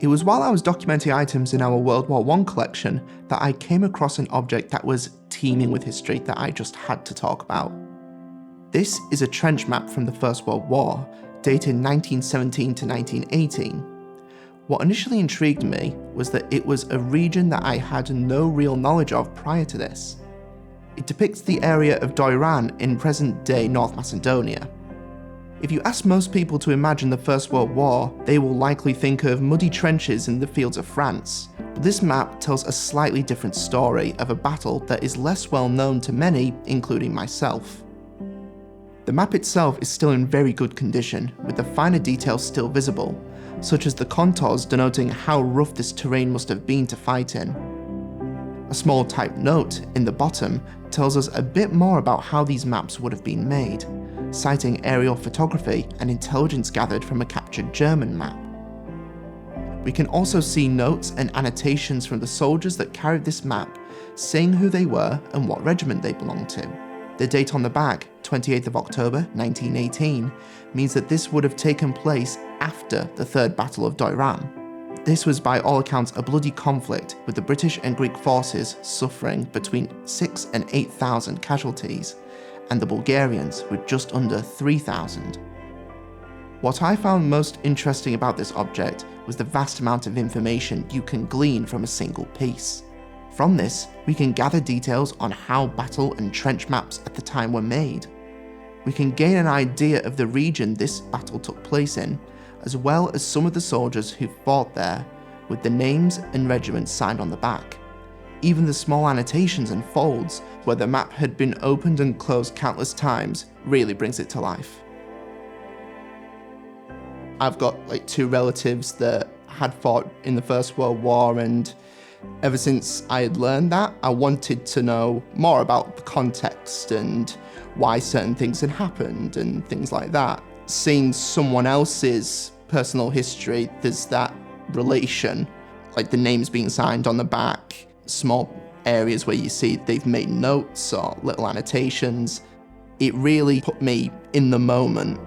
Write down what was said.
It was while I was documenting items in our World War I collection that I came across an object that was teeming with history that I just had to talk about. This is a trench map from the First World War, dated 1917 to 1918. What initially intrigued me was that it was a region that I had no real knowledge of prior to this. It depicts the area of Doiran in present-day North Macedonia. If you ask most people to imagine the First World War, they will likely think of muddy trenches in the fields of France, but this map tells a slightly different story of a battle that is less well known to many, including myself. The map itself is still in very good condition, with the finer details still visible, such as the contours denoting how rough this terrain must have been to fight in. A small typed note in the bottom tells us a bit more about how these maps would have been made, citing aerial photography and intelligence gathered from a captured German map. We can also see notes and annotations from the soldiers that carried this map, saying who they were and what regiment they belonged to. The date on the back, 28th of October 1918, means that this would have taken place after the Third Battle of Doiran. This was by all accounts a bloody conflict, with the British and Greek forces suffering between 6,000 and 8,000 casualties, and the Bulgarians with just under 3,000. What I found most interesting about this object was the vast amount of information you can glean from a single piece. From this, we can gather details on how battle and trench maps at the time were made. We can gain an idea of the region this battle took place in, as well as some of the soldiers who fought there, with the names and regiments signed on the back. Even the small annotations and folds, where the map had been opened and closed countless times, really brings it to life. I've got two relatives that had fought in the First World War, and ever since I had learned that, I wanted to know more about the context and why certain things had happened and things like that. Seeing someone else's personal history, there's that relation, like the names being signed on the back, small areas where you see they've made notes or little annotations. It really put me in the moment